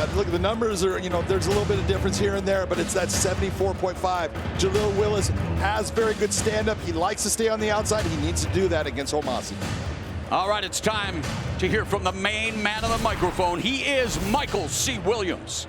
Yeah, look, the numbers are, there's a little bit of difference here and there, but it's that 74.5. Jaleel Willis has very good stand-up. He likes to stay on the outside. He needs to do that against Homasi. All right, it's time to hear from the main man on the microphone. He is Michael C. Williams.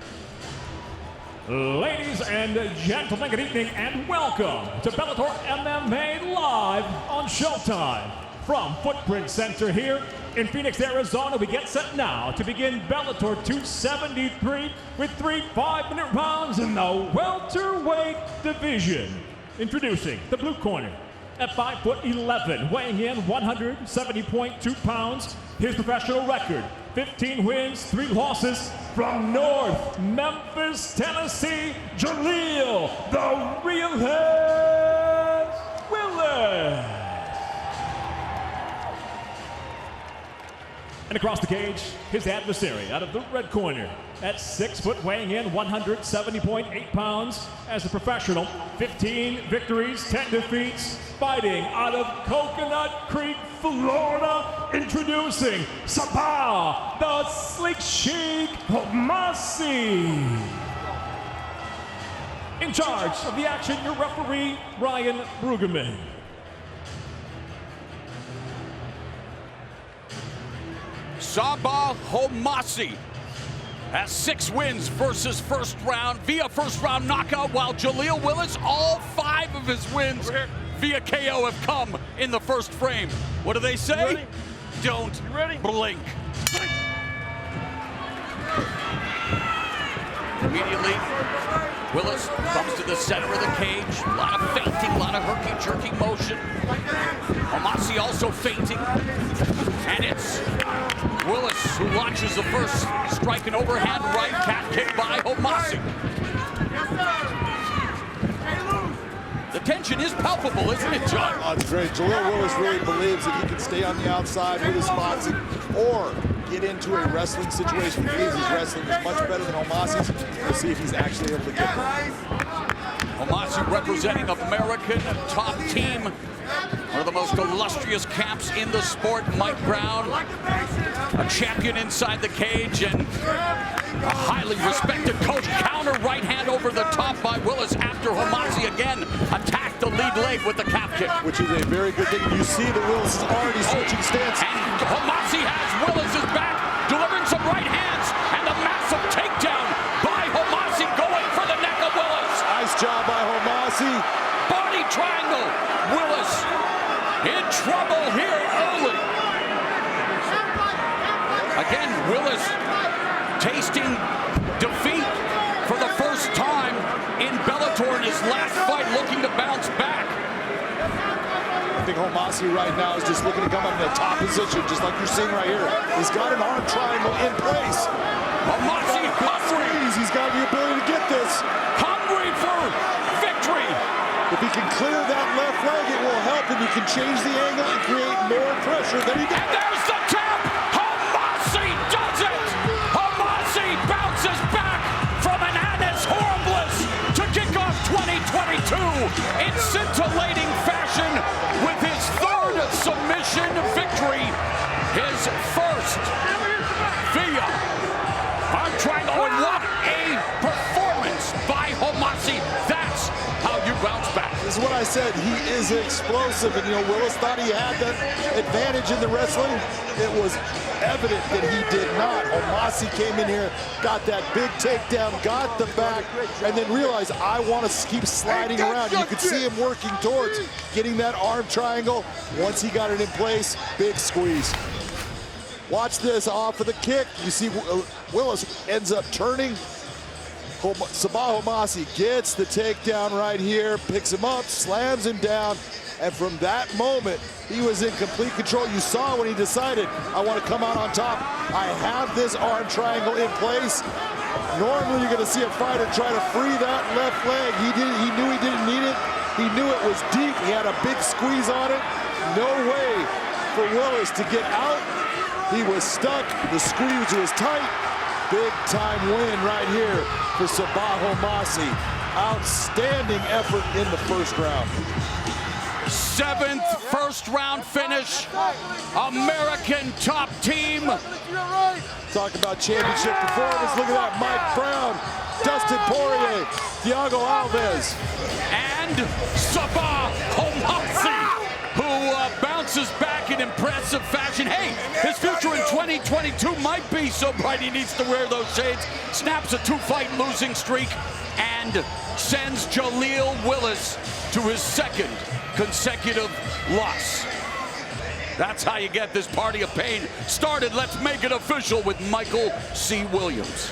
Ladies and gentlemen, good evening and welcome to Bellator MMA Live on Showtime. From Footprint Center here in Phoenix, Arizona, we get set now to begin Bellator 273 with 3 5-minute rounds in the welterweight division. Introducing the blue corner at 5'11", weighing in 170.2 pounds. His professional record, 15 wins, 3 losses. From North Memphis, Tennessee, Jaleel, the Realhead Willis. And across the cage, his adversary out of the red corner at 6 foot, weighing in 170.8 pounds. As a professional, 15 victories, 10 defeats, fighting out of Coconut Creek, Florida. Introducing Sabah, the Slick Sheik Homasi. In charge of the action, your referee, Ryan Brueggemann. Sabah Homasi has 6 wins versus via first round knockout, while Jaleel Willis, all 5 of his wins via KO have come in the first frame. What do they say? Don't blink. Immediately, Willis comes to the center of the cage. A lot of feinting, a lot of herky-jerky motion. Homasi also feinting. And it's Willis who launches the first strike, and overhand right cat kick by Homasi. The tension is palpable, isn't it, John? Oh, it's great. Jaleel Willis really believes that he can stay on the outside with his boxing or get into a wrestling situation. He believes his wrestling is much better than Homasi's. We'll see if he's actually able to get there. Homasi representing American top team. One of the most illustrious camps in the sport, Mike Brown. A champion inside the cage and a highly respected coach. Counter right hand over the top by Willis after Homasi again attacked the lead leg with the calf kick. Which is a very good thing. You see that Willis is already switching stance. And Homasi has Willis's back, delivering some right hands, and a massive takedown by Homasi going for the neck of Willis. Nice job by Homasi. Body triangle. Willis in trouble here early. Again, Willis tasting defeat for the first time in Bellator in his last fight, looking to bounce back. I think Homasi right now is just looking to come up in the top position, just like you're seeing right here. He's got an arm triangle in place. Homasi hungry. He's got the ability to get this. Hungry for victory. If he can clear that left leg, it will help him. He can change the angle and create more pressure than he did. And there's the tap. Homasi does it. Homasi bounces back from an annus horribilis to kick off 2022 in scintillating fashion with his 3rd submission victory. His first via arm triangle. And what a performance by Homasi. That's how you bounce back. This is what I said. He is explosive. And, Willis thought he had that advantage in the wrestling. It was evident that he did not. Homasi came in here, got that big takedown, got the back, and then realized, I want to keep sliding around. You could see him working towards getting that arm triangle. Once he got it in place, big squeeze. Watch this off of the kick. You see Willis ends up turning. Sabah Homasi gets the takedown right here, picks him up, slams him down, and from that moment, he was in complete control. You saw when he decided, I want to come out on top. I have this arm triangle in place. Normally, you're going to see a fighter try to free that left leg. He knew he didn't need it. He knew it was deep. He had a big squeeze on it. No way for Willis to get out. He was stuck. The squeeze was tight. Big time win right here for Sabah Homasi. Outstanding effort in the first round. 7th first-round finish. American top team. Talk about championship performance. Look at that. Mike Brown, Dustin Poirier, Thiago Alves. And Sabah Homasi, who bounces back in impressive fashion. Hey, his future in 2022 might be so bright he needs to wear those shades. Snaps a 2-fight losing streak and sends Jaleel Willis to his 2nd consecutive loss. That's how you get this party of pain started. Let's make it official with Michael C. Williams.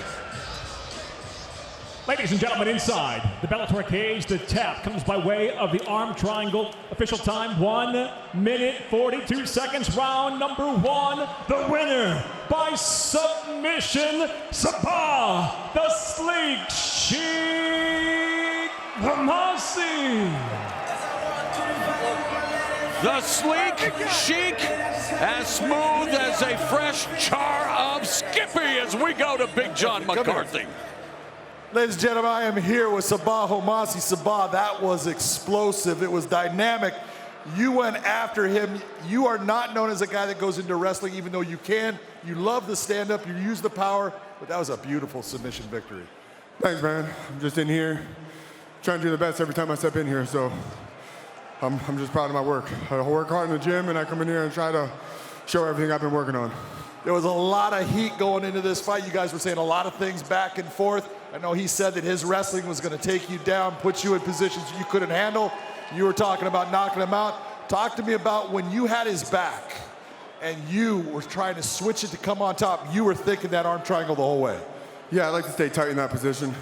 Ladies and gentlemen, inside the Bellator cage, the tap comes by way of the arm triangle. Official time, 1 minute, 42 seconds. Round number 1. The winner by submission, Sabah, the Sleek Sheik Homasi. The Sleek Sheik, as smooth as a fresh char of Skippy as we go to Big John McCarthy. Ladies and gentlemen, I am here with Sabah Homasi. Sabah, that was explosive. It was dynamic. You went after him. You are not known as a guy that goes into wrestling, even though you can. You love the stand-up. You use the power. But that was a beautiful submission victory. Thanks, man. I'm just in here trying to do the best every time I step in here, so I'm just proud of my work. I work hard in the gym, and I come in here and try to show everything I've been working on. There was a lot of heat going into this fight. You guys were saying a lot of things back and forth. I know he said that his wrestling was going to take you down, put you in positions you couldn't handle. You were talking about knocking him out. Talk to me about when you had his back and you were trying to switch it to come on top. You were thinking that arm triangle the whole way. Yeah, I like to stay tight in that position.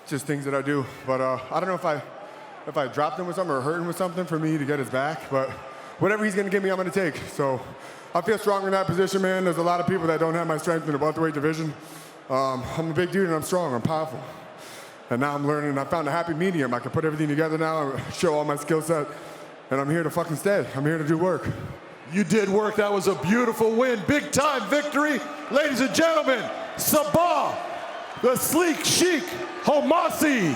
Just things that I do. But I don't know if I dropped him with something or hurt him with something for me to get his back. But whatever he's going to give me, I'm going to take. So I feel strong in that position, man. There's a lot of people that don't have my strength in the welterweight division. I'm a big dude and I'm strong, I'm powerful. And now I'm learning, I found a happy medium. I can put everything together now and show all my skill set. And I'm here to fucking stay. I'm here to do work. You did work, that was a beautiful win. Big time victory. Ladies and gentlemen, Sabah, the Sleek Sheik Homasi.